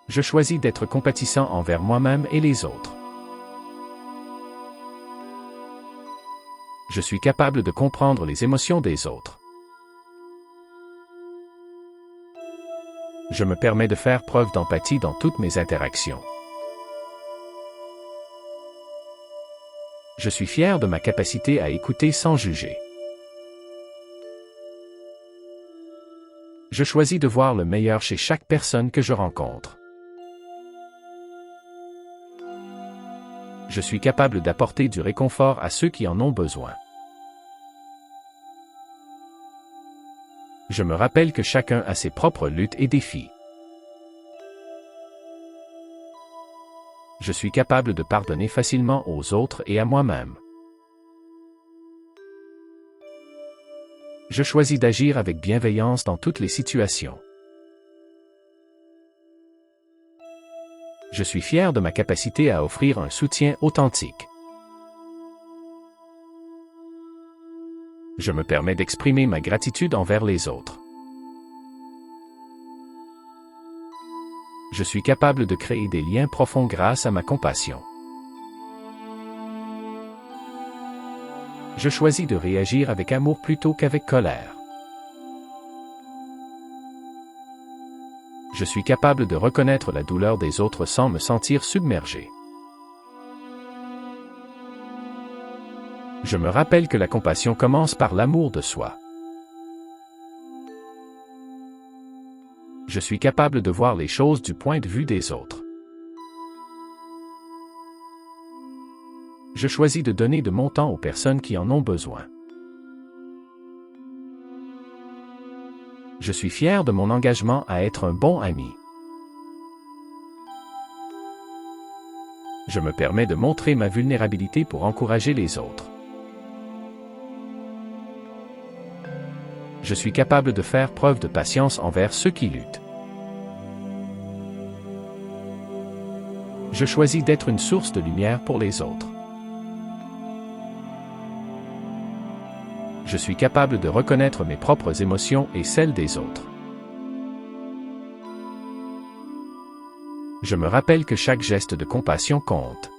Je choisis d'être compatissant envers moi-même et les autres. Je suis capable de comprendre les émotions des autres. Je me permets de faire preuve d'empathie dans toutes mes interactions. Je suis fier de ma capacité à écouter sans juger. Je choisis de voir le meilleur chez chaque personne que je rencontre. Je suis capable d'apporter du réconfort à ceux qui en ont besoin. Je me rappelle que chacun a ses propres luttes et défis. Je suis capable de pardonner facilement aux autres et à moi-même. Je choisis d'agir avec bienveillance dans toutes les situations. Je suis fier de ma capacité à offrir un soutien authentique. Je me permets d'exprimer ma gratitude envers les autres. Je suis capable de créer des liens profonds grâce à ma compassion. Je choisis de réagir avec amour plutôt qu'avec colère. Je suis capable de reconnaître la douleur des autres sans me sentir submergé. Je me rappelle que la compassion commence par l'amour de soi. Je suis capable de voir les choses du point de vue des autres. Je choisis de donner de mon temps aux personnes qui en ont besoin. Je suis fier de mon engagement à être un bon ami. Je me permets de montrer ma vulnérabilité pour encourager les autres. Je suis capable de faire preuve de patience envers ceux qui luttent. Je choisis d'être une source de lumière pour les autres. Je suis capable de reconnaître mes propres émotions et celles des autres. Je me rappelle que chaque geste de compassion compte.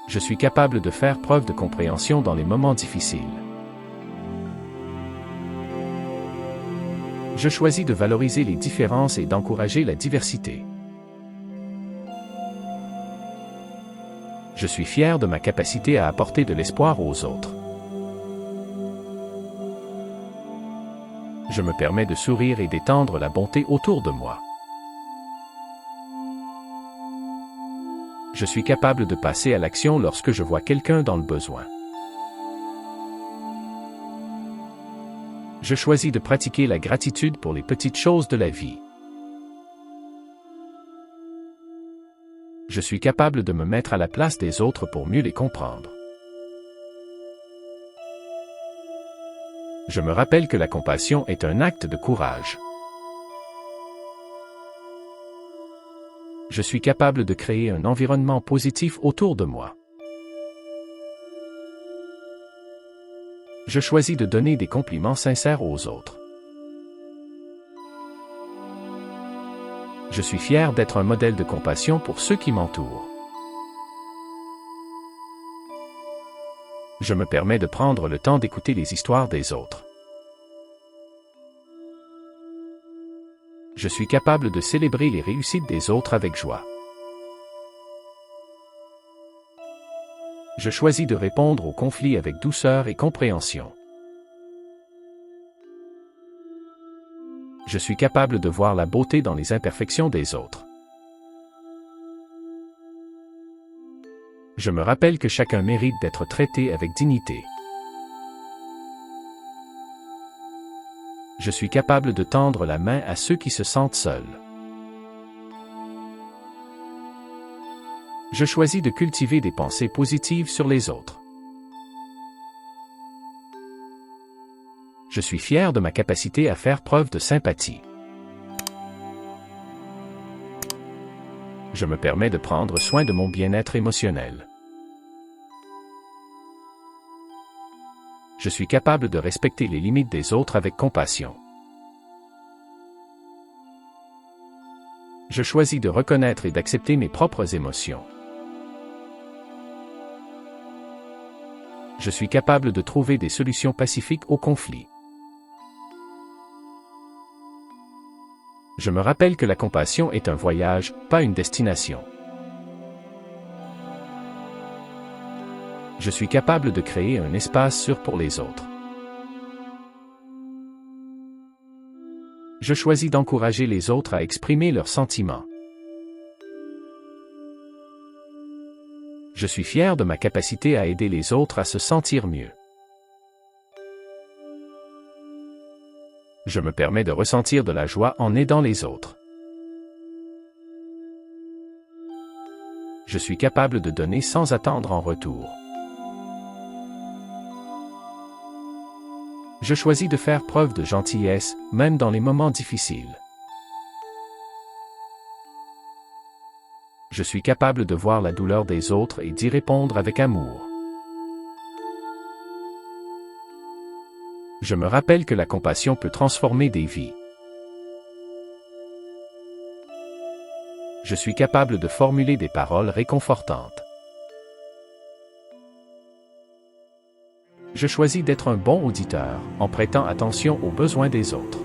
Je suis capable de faire preuve de compréhension dans les moments difficiles. Je choisis de valoriser les différences et d'encourager la diversité. Je suis fier de ma capacité à apporter de l'espoir aux autres. Je me permets de sourire et d'étendre la bonté autour de moi. Je suis capable de passer à l'action lorsque je vois quelqu'un dans le besoin. Je choisis de pratiquer la gratitude pour les petites choses de la vie. Je suis capable de me mettre à la place des autres pour mieux les comprendre. Je me rappelle que la compassion est un acte de courage. Je suis capable de créer un environnement positif autour de moi. Je choisis de donner des compliments sincères aux autres. Je suis fier d'être un modèle de compassion pour ceux qui m'entourent. Je me permets de prendre le temps d'écouter les histoires des autres. Je suis capable de célébrer les réussites des autres avec joie. Je choisis de répondre aux conflits avec douceur et compréhension. Je suis capable de voir la beauté dans les imperfections des autres. Je me rappelle que chacun mérite d'être traité avec dignité. Je suis capable de tendre la main à ceux qui se sentent seuls. Je choisis de cultiver des pensées positives sur les autres. Je suis fier de ma capacité à faire preuve de sympathie. Je me permets de prendre soin de mon bien-être émotionnel. Je suis capable de respecter les limites des autres avec compassion. Je choisis de reconnaître et d'accepter mes propres émotions. Je suis capable de trouver des solutions pacifiques aux conflits. Je me rappelle que la compassion est un voyage, pas une destination. Je suis capable de créer un espace sûr pour les autres. Je choisis d'encourager les autres à exprimer leurs sentiments. Je suis fier de ma capacité à aider les autres à se sentir mieux. Je me permets de ressentir de la joie en aidant les autres. Je suis capable de donner sans attendre en retour. Je choisis de faire preuve de gentillesse, même dans les moments difficiles. Je suis capable de voir la douleur des autres et d'y répondre avec amour. Je me rappelle que la compassion peut transformer des vies. Je suis capable de formuler des paroles réconfortantes. Je choisis d'être un bon auditeur, en prêtant attention aux besoins des autres.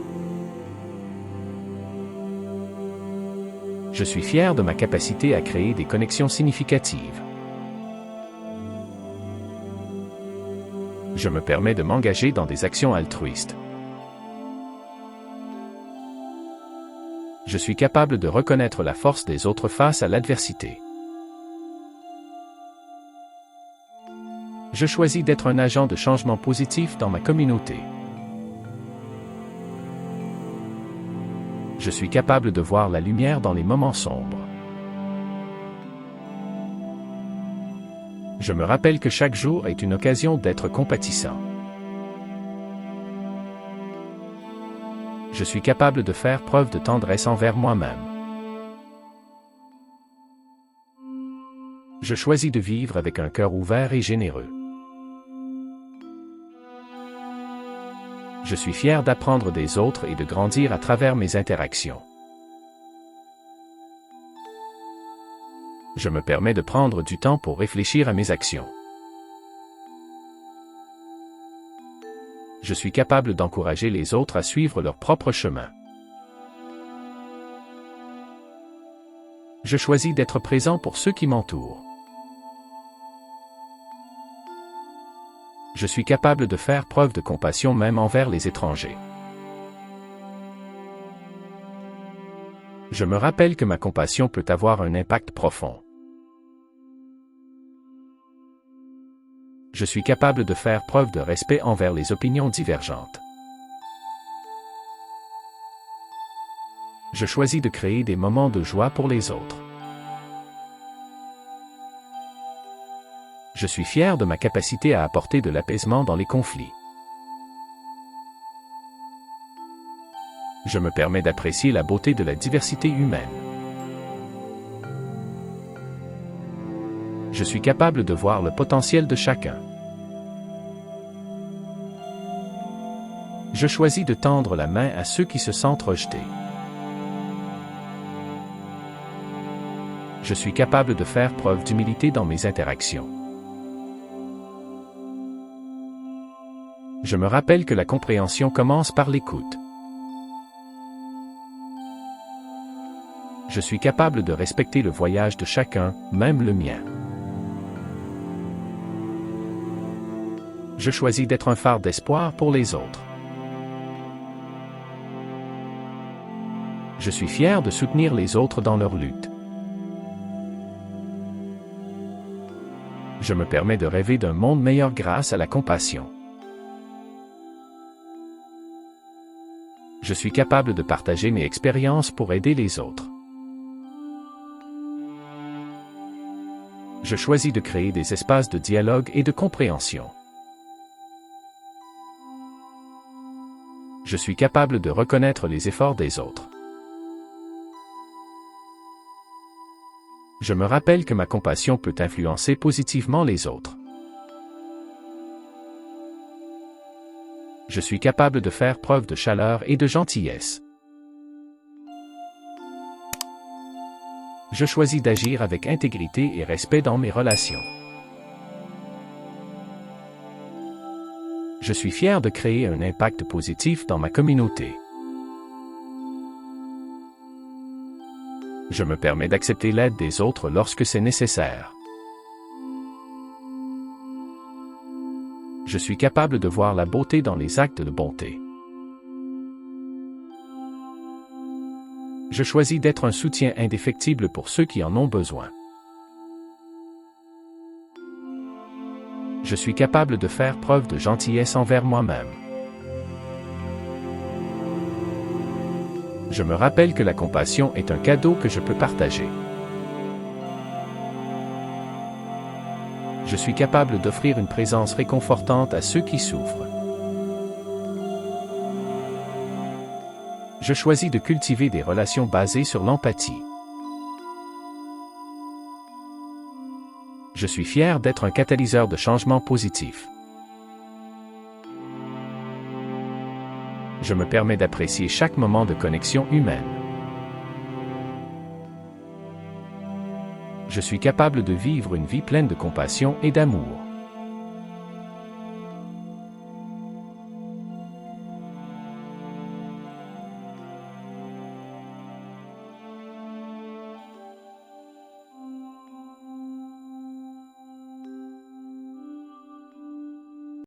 Je suis fier de ma capacité à créer des connexions significatives. Je me permets de m'engager dans des actions altruistes. Je suis capable de reconnaître la force des autres face à l'adversité. Je choisis d'être un agent de changement positif dans ma communauté. Je suis capable de voir la lumière dans les moments sombres. Je me rappelle que chaque jour est une occasion d'être compatissant. Je suis capable de faire preuve de tendresse envers moi-même. Je choisis de vivre avec un cœur ouvert et généreux. Je suis fier d'apprendre des autres et de grandir à travers mes interactions. Je me permets de prendre du temps pour réfléchir à mes actions. Je suis capable d'encourager les autres à suivre leur propre chemin. Je choisis d'être présent pour ceux qui m'entourent. Je suis capable de faire preuve de compassion même envers les étrangers. Je me rappelle que ma compassion peut avoir un impact profond. Je suis capable de faire preuve de respect envers les opinions divergentes. Je choisis de créer des moments de joie pour les autres. Je suis fier de ma capacité à apporter de l'apaisement dans les conflits. Je me permets d'apprécier la beauté de la diversité humaine. Je suis capable de voir le potentiel de chacun. Je choisis de tendre la main à ceux qui se sentent rejetés. Je suis capable de faire preuve d'humilité dans mes interactions. Je me rappelle que la compréhension commence par l'écoute. Je suis capable de respecter le voyage de chacun, même le mien. Je choisis d'être un phare d'espoir pour les autres. Je suis fier de soutenir les autres dans leur lutte. Je me permets de rêver d'un monde meilleur grâce à la compassion. Je suis capable de partager mes expériences pour aider les autres. Je choisis de créer des espaces de dialogue et de compréhension. Je suis capable de reconnaître les efforts des autres. Je me rappelle que ma compassion peut influencer positivement les autres. Je suis capable de faire preuve de chaleur et de gentillesse. Je choisis d'agir avec intégrité et respect dans mes relations. Je suis fier de créer un impact positif dans ma communauté. Je me permets d'accepter l'aide des autres lorsque c'est nécessaire. Je suis capable de voir la beauté dans les actes de bonté. Je choisis d'être un soutien indéfectible pour ceux qui en ont besoin. Je suis capable de faire preuve de gentillesse envers moi-même. Je me rappelle que la compassion est un cadeau que je peux partager. Je suis capable d'offrir une présence réconfortante à ceux qui souffrent. Je choisis de cultiver des relations basées sur l'empathie. Je suis fier d'être un catalyseur de changement positif. Je me permets d'apprécier chaque moment de connexion humaine. Je suis capable de vivre une vie pleine de compassion et d'amour.